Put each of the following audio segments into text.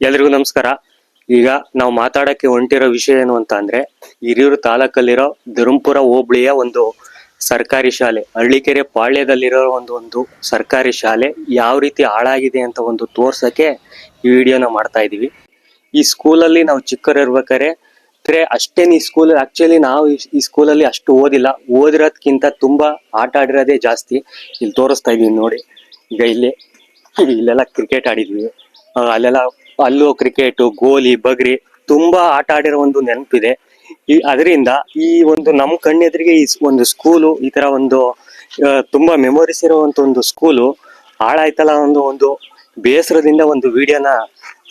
ಎಲ್ರಿಗೂ ನಮಸ್ಕಾರ. ಈಗ ನಾವು ಮಾತಾಡಕ್ಕೆ ಹೊಂಟಿರೋ ವಿಷಯ ಏನು ಅಂತ ಅಂದ್ರೆ, ಹಿರಿಯೂರು ತಾಲೂಕಲ್ಲಿರೋ ಧರ್ಮಪುರ ಹೋಬಳಿಯ ಒಂದು ಸರ್ಕಾರಿ ಶಾಲೆ, ಹಳ್ಳಿಕೆರೆ ಪಾಳ್ಯದಲ್ಲಿರೋ ಒಂದು ಸರ್ಕಾರಿ ಶಾಲೆ ಯಾವ ರೀತಿ ಹಾಳಾಗಿದೆ ಅಂತ ಒಂದು ತೋರ್ಸಕ್ಕೆ ಈ ವಿಡಿಯೋನ ಮಾಡ್ತಾ ಇದೀವಿ. ಈ ಸ್ಕೂಲಲ್ಲಿ ನಾವು ಚಿಕ್ಕವರಿರ್ಬೇಕಾದ್ರೆ ಅಷ್ಟೇನು ಈ ಸ್ಕೂಲ್ ಆಕ್ಚುಲಿ ನಾವು ಈ ಸ್ಕೂಲಲ್ಲಿ ಅಷ್ಟು ಓದಿರೋದ್ಕಿಂತ ತುಂಬಾ ಆಟ ಆಡಿರೋದೇ ಜಾಸ್ತಿ. ಇಲ್ಲಿ ತೋರಿಸ್ತಾ ಇದೀವಿ ನೋಡಿ. ಈಗ ಇಲ್ಲೆಲ್ಲ ಕ್ರಿಕೆಟ್ ಆಡಿದ್ವಿ, ಅಲ್ಲೂ ಕ್ರಿಕೆಟ್, ಗೋಲಿ, ಬಗ್ರಿ ತುಂಬಾ ಆಟ ಆಡಿರೋ ಒಂದು ನೆನಪಿದೆ. ಅದರಿಂದ ಈ ಒಂದು ನಮ್ಮ ಕಣ್ಣೆದುರಿಗೆ ಈ ಒಂದು ಸ್ಕೂಲು ಈ ತರ ಒಂದು ತುಂಬಾ ಮೆಮೊರೀಸ್ ಇರುವಂತ ಒಂದು ಸ್ಕೂಲು ಹಾಳಾಯ್ತಲ್ಲ ಒಂದು ಬೇಸರದಿಂದ ಒಂದು ವಿಡಿಯೋನ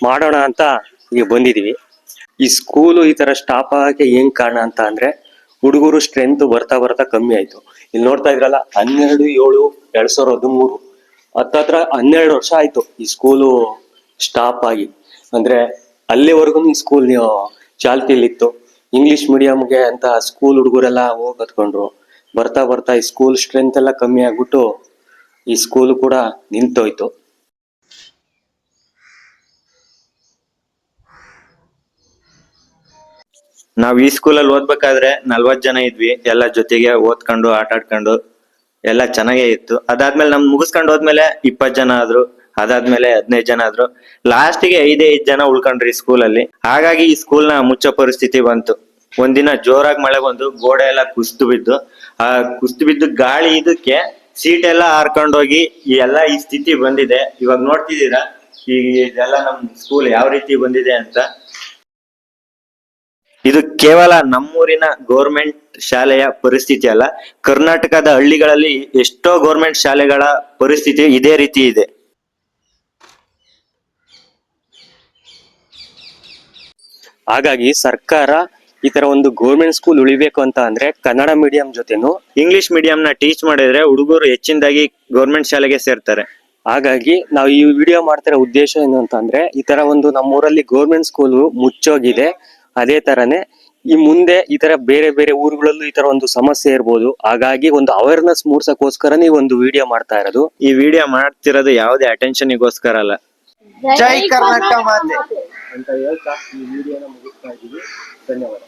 ಮಾಡೋಣ ಅಂತ ಈಗ ಬಂದಿದೀವಿ. ಈ ಸ್ಕೂಲು ಈ ತರ ಸ್ಟಾಪ್ ಆಗಕ್ಕೆ ಏನ್ ಕಾರಣ ಅಂತ ಅಂದ್ರೆ, ಹುಡುಗರು ಸ್ಟ್ರೆಂತ್ ಬರ್ತಾ ಬರ್ತಾ ಕಮ್ಮಿ ಆಯ್ತು. ಇಲ್ಲಿ ನೋಡ್ತಾ ಇದ್ರಲ್ಲ, 12/7/2013 ಹತ್ತತ್ರ 12 ವರ್ಷ ಆಯ್ತು ಈ ಸ್ಕೂಲು ಸ್ಟಾಪ್ ಆಗಿ. ಅಂದ್ರೆ ಅಲ್ಲಿವರೆಗೂ ಈ ಸ್ಕೂಲ್ ಚಾಲ್ತಿಲಿತ್ತು. ಇಂಗ್ಲಿಷ್ ಮೀಡಿಯಂಗೆ ಅಂತ ಸ್ಕೂಲ್ ಹುಡುಗರೆಲ್ಲ ಹೋಗಿ ಕತ್ಕೊಂಡ್ರು. ಬರ್ತಾ ಬರ್ತಾ ಈ ಸ್ಕೂಲ್ ಸ್ಟ್ರೆಂತ್ ಎಲ್ಲ ಕಮ್ಮಿ ಆಗ್ಬಿಟ್ಟು ಈ ಸ್ಕೂಲ್ ಕೂಡ ನಿಂತೋಯ್ತು. ನಾವ್ ಈ ಸ್ಕೂಲಲ್ಲಿ ಓದ್ಬೇಕಾದ್ರೆ 40 ಜನ ಇದ್ವಿ. ಎಲ್ಲ ಜೊತೆಗೆ ಓದ್ಕೊಂಡು ಆಟ ಆಡ್ಕೊಂಡು ಎಲ್ಲ ಚೆನ್ನಾಗೇ ಇತ್ತು. ಅದಾದ್ಮೇಲೆ ನಮ್ ಮುಗಿಸ್ಕೊಂಡು ಹೋದ್ಮೇಲೆ 20 ಜನ ಆದ್ರು, ಅದಾದ್ಮೇಲೆ 15 ಜನ ಆದ್ರು, ಲಾಸ್ಟಿಗೆ 5 ಜನ ಉಳ್ಕೊಂಡ್ರಿ ಸ್ಕೂಲಲ್ಲಿ. ಹಾಗಾಗಿ ಈ ಸ್ಕೂಲ್ ನ ಮುಚ್ಚೋ ಪರಿಸ್ಥಿತಿ ಬಂತು. ಒಂದಿನ ಜೋರಾಗಿ ಮಳೆ ಬಂದು ಗೋಡೆ ಎಲ್ಲ ಕುಸ್ತು ಬಿದ್ದು ಗಾಳಿ ಇದಕ್ಕೆ ಸೀಟ್ ಎಲ್ಲ ಹಾರ್ಕೊಂಡೋಗಿ ಈ ಸ್ಥಿತಿ ಬಂದಿದೆ. ಇವಾಗ ನೋಡ್ತಿದ್ದೀರಾ ಇದೆಲ್ಲ ನಮ್ ಸ್ಕೂಲ್ ಯಾವ ರೀತಿ ಬಂದಿದೆ ಅಂತ. ಇದು ಕೇವಲ ನಮ್ಮೂರಿನ ಗೌರ್ಮೆಂಟ್ ಶಾಲೆಯ ಪರಿಸ್ಥಿತಿ ಅಲ್ಲ, ಕರ್ನಾಟಕದ ಹಳ್ಳಿಗಳಲ್ಲಿ ಎಷ್ಟೋ ಗೌರ್ಮೆಂಟ್ ಶಾಲೆಗಳ ಪರಿಸ್ಥಿತಿ ಇದೇ ರೀತಿ ಇದೆ. ಹಾಗಾಗಿ ಸರ್ಕಾರ ಈ ತರ ಒಂದು ಗೌರ್ಮೆಂಟ್ ಸ್ಕೂಲ್ ಉಳಿಬೇಕು ಅಂತ ಅಂದ್ರೆ ಕನ್ನಡ ಮೀಡಿಯಂ ಜೊತೆನು ಇಂಗ್ಲಿಷ್ ಮೀಡಿಯಂ ನ ಟೀಚ್ ಮಾಡಿದ್ರೆ ಹುಡುಗರು ಹೆಚ್ಚಿನದಾಗಿ ಗೌರ್ಮೆಂಟ್ ಶಾಲೆಗೆ ಸೇರ್ತಾರೆ. ಹಾಗಾಗಿ ನಾವು ಈ ವಿಡಿಯೋ ಮಾಡ್ತಿರೋ ಉದ್ದೇಶ ಏನು ಅಂತ ಅಂದ್ರೆ, ಈ ತರ ಒಂದು ನಮ್ಮೂರಲ್ಲಿ ಗೌರ್ಮೆಂಟ್ ಸ್ಕೂಲ್ ಮುಚ್ಚೋಗಿದೆ. ಅದೇ ತರನೇ ಈ ಮುಂದೆ ಈ ತರ ಬೇರೆ ಬೇರೆ ಊರುಗಳಲ್ಲೂ ಈ ತರ ಒಂದು ಸಮಸ್ಯೆ ಇರ್ಬೋದು. ಹಾಗಾಗಿ ಒಂದು ಅವೇರ್ನೆಸ್ ಮೂಡ್ಸಕ್ಕೋಸ್ಕರ ಈ ಒಂದು ವಿಡಿಯೋ ಮಾಡ್ತಾ ಇರೋದು. ಈ ವಿಡಿಯೋ ಮಾಡ್ತಿರೋದು ಯಾವುದೇ ಅಟೆನ್ಷನ್ಗೋಸ್ಕರ ಅಲ್ಲ. ಜೈ ಕರ್ನಾಟಕ ಮಾತೆ ಅಂತ ಹೇಳ್ತಾ ಈ ವಿಡಿಯೋನ ಮುಗಿಸ್ತಾ ಇದ್ದೀವಿ. ಧನ್ಯವಾದ.